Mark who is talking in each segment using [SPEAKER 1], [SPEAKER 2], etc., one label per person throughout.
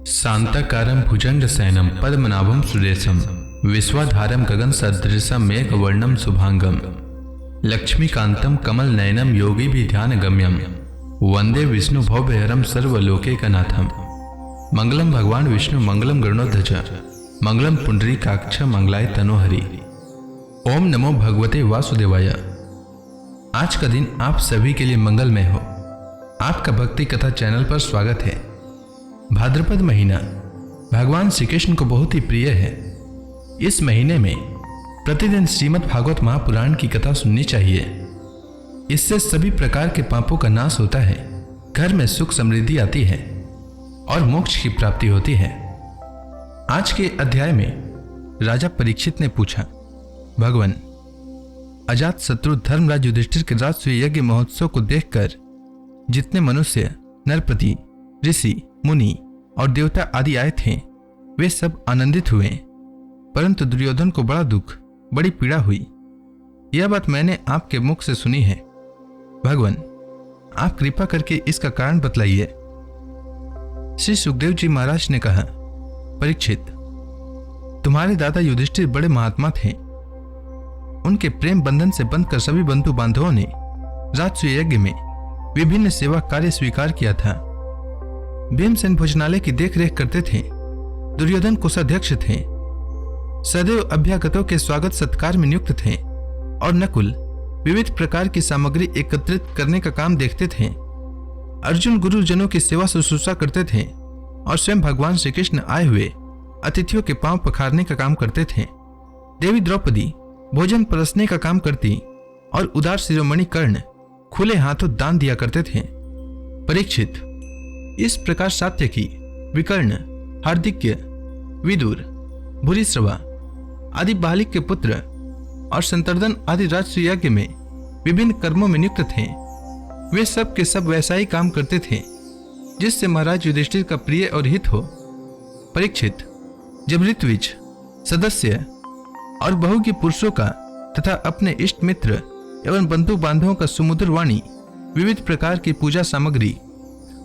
[SPEAKER 1] शांताकारं भुजंगशयनं पद्मनाभं सुरेशं विश्वाधारं गगनसदृशं मेघवर्णं शुभांगं लक्ष्मीकान्तं कमलनयनं योगिभिध्यानगम्यं वंदे विष्णु भवभयहरं सर्वलोकैकनाथं। मंगलम भगवान विष्णु मंगलम गरुड़ध्वज मंगलम पुंडरीकाक्ष मंगलाय तनोहरि। ओम नमो भगवते वासुदेवाय। आज का दिन आप सभी के लिए मंगलमय हो। आपका भक्ति कथा चैनल पर स्वागत है। भाद्रपद महीना भगवान श्री कृष्ण को बहुत ही प्रिय है। इस महीने में प्रतिदिन श्रीमद् भागवत महापुराण की कथा सुननी चाहिए। इससे सभी प्रकार के पापों का नाश होता है, घर में सुख समृद्धि आती है और मोक्ष की प्राप्ति होती है। आज के अध्याय में राजा परीक्षित ने पूछा, भगवान, अजात शत्रु धर्मराज युधिष्ठिर के राजसूय यज्ञ महोत्सव को देखकर जितने मनुष्य, नरपति, ऋषि, मुनि और देवता आदि आए थे, वे सब आनंदित हुए, परंतु दुर्योधन को बड़ा दुख, बड़ी पीड़ा हुई। यह बात मैंने आपके मुख से सुनी है। भगवान, आप कृपा करके इसका कारण बतलाइए। श्री सुखदेव जी महाराज ने कहा, परीक्षित, तुम्हारे दादा युधिष्ठिर बड़े महात्मा थे। उनके प्रेम बंधन से बंधकर सभी बंधु बांधवों ने राजसूय यज्ञ में विभिन्न सेवा कार्य स्वीकार किया था। भीमसेन भोजनालय की देखरेख करते थे, दुर्योधन कोषाध्यक्ष थे, सदैव अभ्यागतों के स्वागत सत्कार में नियुक्त थे, और नकुल विविध प्रकार की सामग्री एकत्रित करने का काम देखते थे। अर्जुन गुरुजनों की सेवा शुश्रूषा करते थे, और स्वयं भगवान श्री कृष्ण आए हुए अतिथियों के पांव पखारने का काम करते थे। देवी द्रौपदी भोजन परसने का काम करती और उदार शिरोमणि कर्ण खुले हाथों दान दिया करते थे। परीक्षित, इस प्रकार सात्यकी, विकर्ण, हार्दिक्य, विदुर, भूरिश्रवा आदि बालिक के पुत्र और संतर्दन आदि राजसूय यज्ञ में विभिन्न कर्मों में नियुक्त थे। वे सब के सब वैसा ही काम करते थे जिससे महाराज युधिष्ठिर का प्रिय और हित हो। परीक्षित, जब ऋत्विज, सदस्य और बहुज्ञ पुरुषों का तथा अपने इष्ट मित्र एवं बंधु बांधवों का सुमधुर वाणी, विविध प्रकार की पूजा सामग्री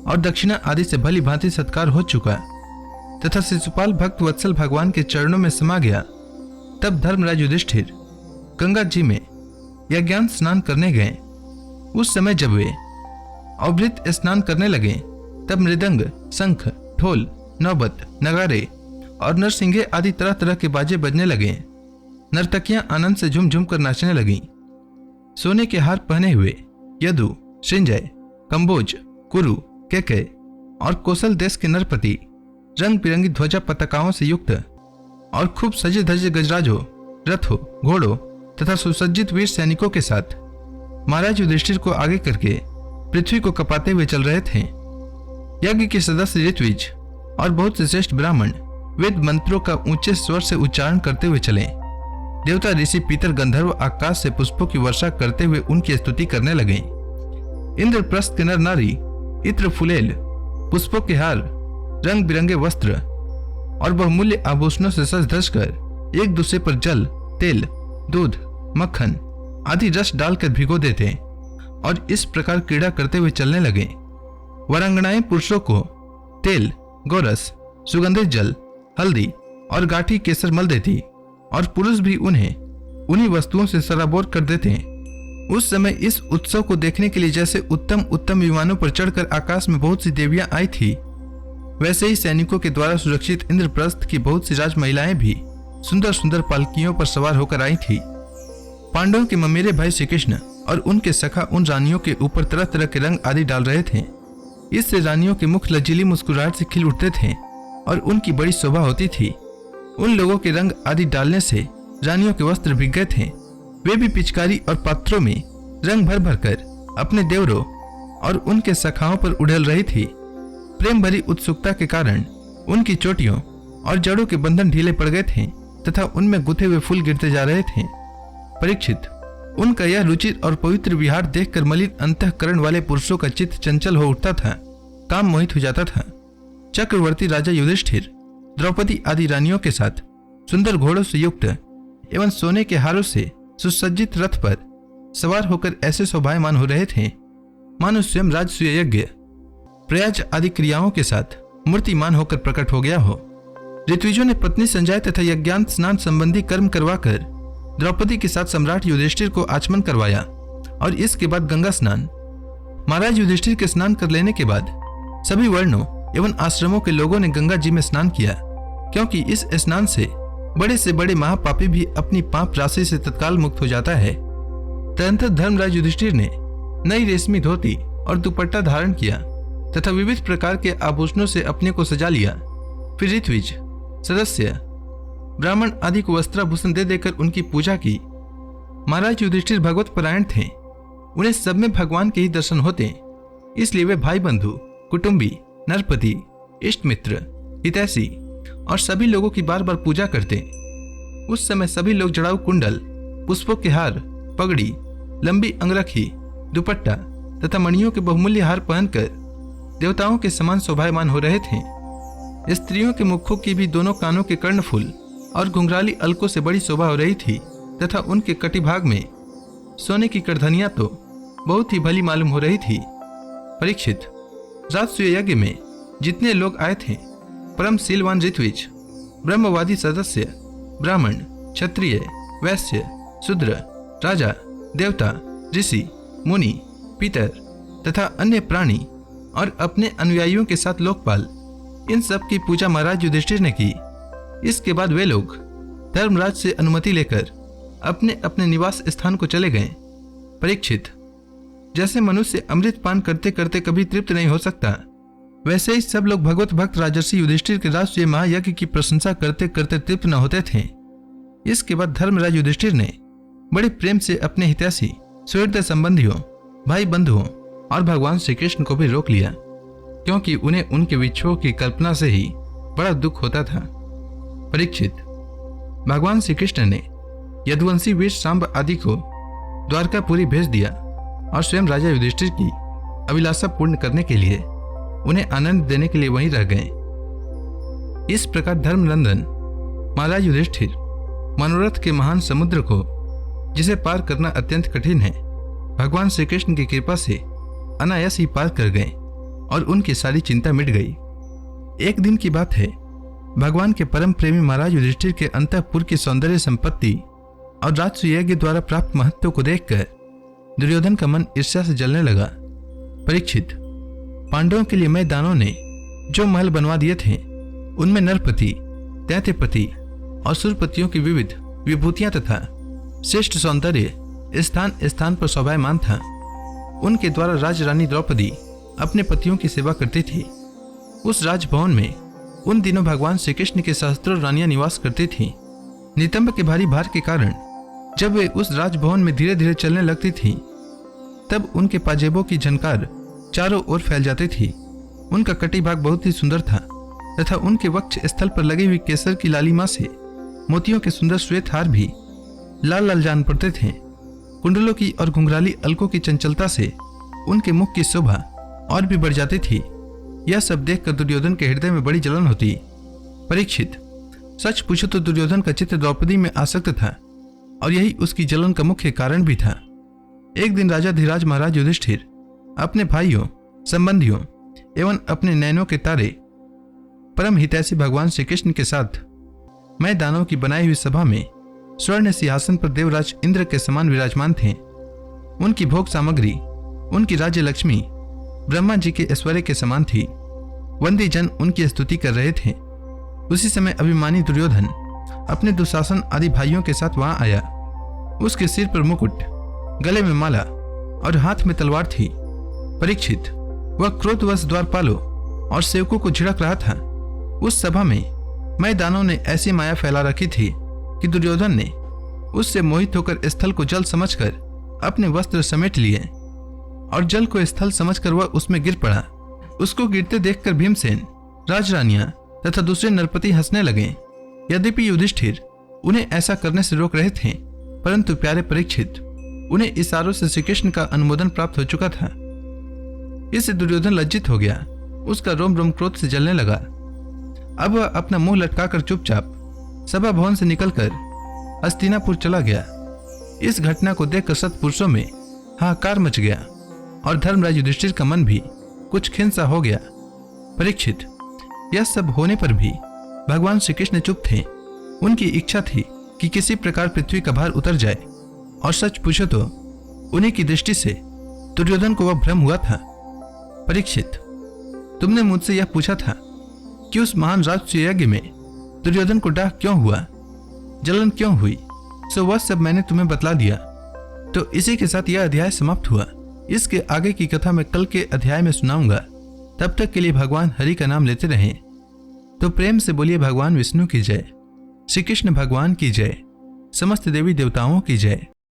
[SPEAKER 1] और दक्षिणा आदि से भली भांति सत्कार हो चुका तथा शिशुपाल भक्त वत्सल भगवान के चरणों में समा गया, तब धर्मराज युधिष्ठिर गंगा जी में यज्ञांत स्नान करने गए। उस समय जब वे अवृत स्नान करने लगे, तब मृदंग, शंख, ढोल, नौबत, नगारे और नरसिंगे आदि तरह तरह के बाजे बजने लगे। नर्तकियां आनंद से झूम झूम कर नाचने लगीं। सोने के हार पहने हुए यदु, श्रृंजय, कंबोज, कुरु, केकय और कौशल देश के नरपति रंग बिरंगी ध्वजा पताकाओं से युक्त और खूब सजे धजे गजराजों, रथों, घोड़ों तथा सुसज्जित वीर सैनिकों के साथ महाराज युधिष्ठिर को आगे करके पृथ्वी को कपाते हुए चल रहे थे। यज्ञ के सदस्य ऋत्विज और बहुत से श्रेष्ठ ब्राह्मण वेद मंत्रों का ऊंचे स्वर से उच्चारण करते हुए चले। देवता, ऋषि, पीतर, गंधर्व आकाश से पुष्पों की वर्षा करते हुए उनकी स्तुति करने लगे। इंद्रप्रस्थ के नर नारी इत्र फुलेल, पुष्पों के हार, रंग बिरंगे वस्त्र और बहुमूल्य आभूषणों से सज धज कर एक दूसरे पर जल, तेल, दूध, मक्खन आदि रस डालकर भिगो देते और इस प्रकार क्रीड़ा करते हुए चलने लगे। वरांगनाएं पुरुषों को तेल, गोरस, सुगंधित जल, हल्दी और गाठी केसर मल देती और पुरुष भी उन्हें उन्हीं वस्तुओं से सराबोर कर देते। उस समय इस उत्सव को देखने के लिए जैसे उत्तम उत्तम विमानों पर चढ़कर आकाश में बहुत सी देवियां आई थी, वैसे ही सैनिकों के द्वारा सुरक्षित इंद्रप्रस्थ की बहुत सी राज महिलाएं भी सुंदर सुंदर पालकियों पर सवार होकर आई थी। पांडवों के ममेरे भाई श्री कृष्ण और उनके सखा उन रानियों के ऊपर तरह तरह के रंग आदि डाल रहे थे। इससे रानियों के मुख लजीली मुस्कुराहट से खिल उठते थे और उनकी बड़ी शोभा होती थी। उन लोगों के रंग आदि डालने से रानियों के वस्त्र भीग गए थे। वे भी पिचकारी और पात्रों में रंग भर भर कर अपने देवरों और उनके सखाओं पर उड़ेल रही थी। प्रेम भरी उत्सुकता के कारण उनकी चोटियों और जड़ों के बंधन ढीले पड़ गए थे तथा उनमें गुथे हुए फूल गिरते जा रहे थे। परीक्षित, उनका यह रुचिर और पवित्र विहार देखकर मलिन अंतःकरण वाले पुरुषों का चित्त चंचल हो उठता था, काम मोहित हो जाता था। चक्रवर्ती राजा युधिष्ठिर द्रौपदी आदि रानियों के साथ सुंदर घोड़ों से युक्त एवं सोने के हारों से सुसज्जित रथ पर सवार होकर ऐसे शोभायमान हो रहे थे मानो स्वयं राजसूय यज्ञ, प्रयाज आदि क्रियाओं के साथ
[SPEAKER 2] मूर्तिमान होकर प्रकट हो गया हो। ऋत्विजों ने पत्नी संजय तथा यज्ञांत स्नान संबंधी कर्म करवाकर द्रौपदी के साथ सम्राट युधिष्ठिर को आचमन करवाया और इसके बाद गंगा स्नान। महाराज युधिष्ठिर के स्नान कर लेने के बाद सभी वर्णों एवं आश्रमों के लोगों ने गंगा जी में स्नान किया, क्योंकि इस स्नान से बड़े महापापी भी अपनी पाप राशि से तत्काल मुक्त हो जाता है। तदनंतर धर्मराज युधिष्ठिर ने नई रेशमी धोती और दुपट्टा धारण किया तथा विविध प्रकार के आभूषणों से अपने को सजा लिया। फिर ऋत्विज, सदस्य, ब्राह्मण आदि को वस्त्राभूषण दे देकर उनकी पूजा की। महाराज युधिष्ठिर भगवत परायण थे, उन्हें सब में भगवान के ही दर्शन होते, इसलिए वे भाई बंधु, कुटुंबी, नरपति, इष्ट मित्र, हितैषी और सभी लोगों की बार बार पूजा करते। उस समय सभी लोग जड़ाऊ कुंडल, पुष्पों के हार, पगड़ी, लंबी अंगरखी, दुपट्टा तथा मणियों के बहुमूल्य हार पहनकर देवताओं के समान शोभायमान हो रहे थे। स्त्रियों के मुखों की भी दोनों कानों के कर्णफूल और घुंघराली अलकों से बड़ी शोभा हो रही थी तथा उनके कटिभाग में सोने की करधनियां तो बहुत ही भली मालूम हो रही थी। परीक्षित, राजसूय यज्ञ में जितने लोग आए थे, परम शीलवान ऋत्विज, ब्रह्मवादी सदस्य, ब्राह्मण, क्षत्रिय, वैश्य, शूद्र, राजा, देवता, ऋषि, मुनि, पितर तथा अन्य प्राणी और अपने अनुयायियों के साथ लोकपाल, इन सब की पूजा महाराज युधिष्ठिर ने की। इसके बाद वे लोग धर्मराज से अनुमति लेकर अपने अपने निवास स्थान को चले गए। परीक्षित, जैसे मनुष्य अमृत पान करते करते कभी तृप्त नहीं हो सकता, वैसे ही सब लोग भगवत भक्त राजर्षि युधिष्ठिर के राजसूय महायज्ञ की प्रशंसा करते करते तृप्त न होते थे। इसके बाद धर्मराज युधिष्ठिर ने बड़े प्रेम से अपने हितैषी, सुहृदय संबंधियों, भाई बंधुओं और भगवान श्री कृष्ण को भी रोक लिया, क्योंकि उन्हें उनके विच्छोह की कल्पना से ही बड़ा दुख होता था। परीक्षित, भगवान श्री कृष्ण ने यदुवंशी वीर सांब आदि को द्वारकापुरी भेज दिया और स्वयं राजा युधिष्ठिर की अभिलाषा पूर्ण करने के लिए उन्हें आनंद देने के लिए वहीं रह गए। इस प्रकार धर्मनंदन महाराज युधिष्ठिर मनोरथ के महान समुद्र को, जिसे पार करना अत्यंत कठिन है, भगवान श्री कृष्ण की कृपा से अनायास ही पार कर गए और उनकी सारी चिंता मिट गई। एक दिन की बात है, भगवान के परम प्रेमी महाराज युधिष्ठिर के अंतःपुर की सौंदर्य संपत्ति और राजसूय यज्ञ द्वारा प्राप्त महत्व को देखकर दुर्योधन का मन ईर्ष्या से जलने लगा। परीक्षित, पांडवों के लिए मैदानों ने जो महल बनवा दिए थे, उनमें नरपति, दैत्यपति और सुरपतियों की विविध विभूतियां तथा श्रेष्ठ सौंदर्य स्थान स्थान पर शोभायमान था। उनके द्वारा राजरानी द्रौपदी अपने पतियों की सेवा करती थी। उस राजभवन में उन दिनों भगवान श्री कृष्ण के सहस्त्रों रानियां निवास करती थीं। नितंब के भारी भार के कारण जब वे उस राजभवन में धीरे धीरे चलने लगती थीं, तब उनके पाजेबों की झनकार चारों ओर फैल जाती थी। उनका कटिभाग बहुत ही सुंदर था तथा उनके वक्ष स्थल पर लगी हुई केसर की लालिमा से मोतियों के सुंदर श्वेत हार भी लाल लाल जान पड़ते थे। कुंडलों की और घुंघराली अलकों की चंचलता से उनके मुख की शोभा और भी बढ़ जाती थी। यह सब देखकर दुर्योधन के हृदय में बड़ी जलन होती। परीक्षित, सच पूछो तो दुर्योधन का चित्त द्रौपदी में आसक्त था और यही उसकी जलन का मुख्य कारण भी था। एक दिन राजा धीराज महाराज युधिष्ठिर अपने भाइयों, संबंधियों एवं अपने नैनों के तारे परम हितैषी भगवान श्री कृष्ण के साथ मैदानों की बनाई हुई सभा में स्वर्ण सिंहासन पर देवराज इंद्र के समान विराजमान थे। उनकी भोग सामग्री, उनकी राज्य लक्ष्मी ब्रह्मा जी के ऐश्वर्य के समान थी। वंदी जन उनकी स्तुति कर रहे थे। उसी समय अभिमानी दुर्योधन अपने दुशासन आदि भाइयों के साथ वहां आया। उसके सिर पर मुकुट, गले में माला और हाथ में तलवार थी। परीक्षित, वह क्रोधवश द्वारपालों और सेवकों को झिड़क रहा था। उस सभा में मैदानों ने ऐसी माया फैला रखी थी कि दुर्योधन ने उससे मोहित होकर स्थल को जल समझकर अपने वस्त्र समेट लिए और जल को स्थल समझकर वह उसमें गिर पड़ा। उसको गिरते देखकर भीमसेन, राजरानियां तथा दूसरे नरपति हंसने लगे। यद्यपि युधिष्ठिर उन्हें ऐसा करने से रोक रहे थे, परंतु प्यारे परीक्षित, उन्हें इशारों से श्री कृष्ण का अनुमोदन प्राप्त हो चुका था। इससे दुर्योधन लज्जित हो गया। उसका रोम रोम क्रोध से जलने लगा। अब वह अपना मुंह लटकाकर चुपचाप सभा भवन से निकलकर हस्तिनापुर चला गया। इस घटना को देखकर सत्पुरुषों में हाहाकार मच गया और धर्मराज युधिष्ठिर का मन भी कुछ खिन्न सा हो गया। परीक्षित, यह सब होने पर भी भगवान श्री कृष्ण चुप थे। उनकी इच्छा थी कि किसी प्रकार पृथ्वी का भार उतर जाए, और सच पूछो तो उन्हीं की दृष्टि से दुर्योधन को वह भ्रम हुआ था। परीक्षित, तुमने मुझसे यह पूछा था कि उस महान राजसूय यज्ञ में दुर्योधन को डाह क्यों हुआ, जलन क्यों हुई, सो वह सब मैंने तुम्हें बतला दिया। तो इसी के साथ यह अध्याय समाप्त हुआ। इसके आगे की कथा मैं कल के अध्याय में सुनाऊंगा। तब तक के लिए भगवान हरि का नाम लेते रहें। तो प्रेम से बोलिए भगवान विष्णु की जय, श्री कृष्ण भगवान की जय, समस्त देवी देवताओं की जय।